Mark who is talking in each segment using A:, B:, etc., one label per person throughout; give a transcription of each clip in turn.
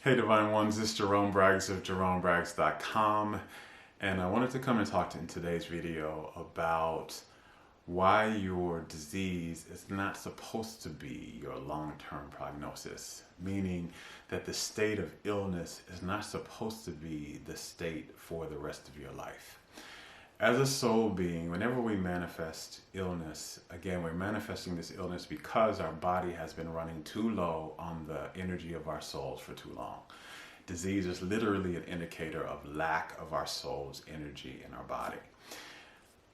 A: Hey Divine Ones, this is Jerome Braggs of JeromeBraggs.com, and I wanted to come and talk in today's video about why your disease is not supposed to be your long-term prognosis, meaning that the state of illness is not supposed to be the state for the rest of your life. As a soul being, whenever we manifest illness, again, we're manifesting this illness because our body has been running too low on the energy of our souls for too long. Disease is literally an indicator of lack of our soul's energy in our body.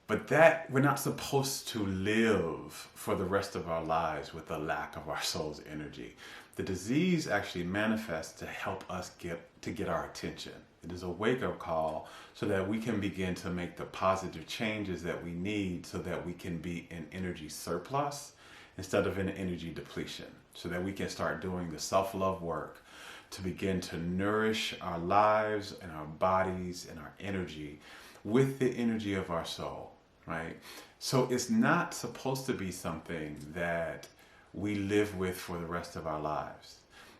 A: But that we're not supposed to live for the rest of our lives with a lack of our soul's energy. The disease actually manifests to help us get our attention. It is a wake-up call so that we can begin to make the positive changes that we need so that we can be in energy surplus instead of in energy depletion, so that we can start doing the self-love work to begin to nourish our lives and our bodies and our energy with the energy of our soul, right? So it's not supposed to be something that we live with for the rest of our lives.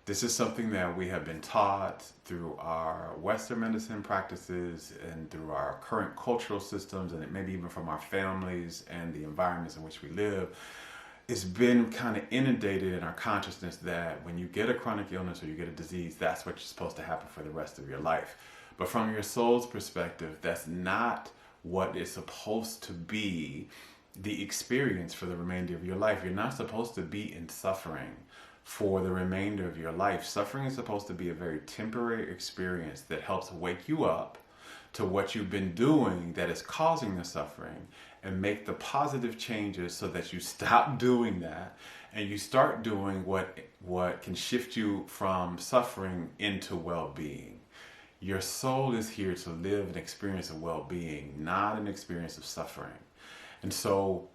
A: This is something that we have been taught through our Western medicine practices and through our current cultural systems, and maybe even from our families and the environments in which we live. It's been kind of inundated in our consciousness that when you get a chronic illness or you get a disease, that's what's supposed to happen for the rest of your life. But from your soul's perspective, that's not what is supposed to be the experience for the remainder of your life. You're not supposed to be in suffering for the remainder of your life. Suffering is supposed to be a very temporary experience that helps wake you up to what you've been doing that is causing the suffering and make the positive changes so that you stop doing that and you start doing what can shift you from suffering into well-being. Your soul is here to live an experience of well-being, not an experience of suffering. And so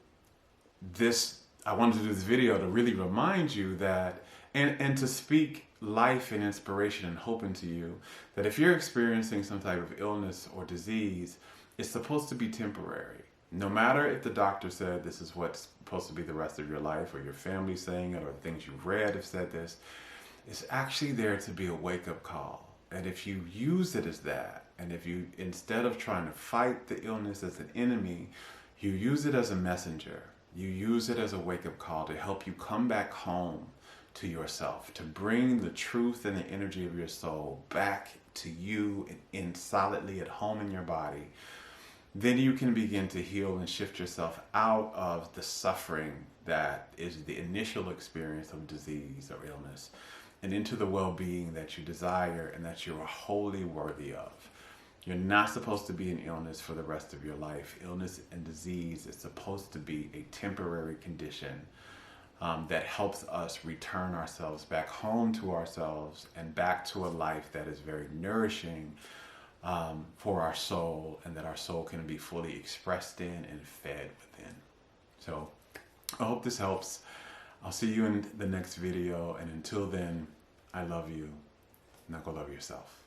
A: I wanted to do this video to really remind you that, and to speak life and inspiration and hope into you, that if you're experiencing some type of illness or disease, it's supposed to be temporary. No matter if the doctor said this is what's supposed to be the rest of your life, or your family saying it, or things you've read have said this, it's actually there to be a wake-up call. And if you use it as that, and if you, instead of trying to fight the illness as an enemy, you use it as a messenger. You use it as a wake-up call to help you come back home to yourself, to bring the truth and the energy of your soul back to you and solidly at home in your body. Then you can begin to heal and shift yourself out of the suffering that is the initial experience of disease or illness and into the well-being that you desire and that you are wholly worthy of. You're not supposed to be in illness for the rest of your life. Illness and disease is supposed to be a temporary condition that helps us return ourselves back home to ourselves and back to a life that is very nourishing for our soul, and that our soul can be fully expressed in and fed within. So I hope this helps. I'll see you in the next video, and until then, I love you. Now go love yourself.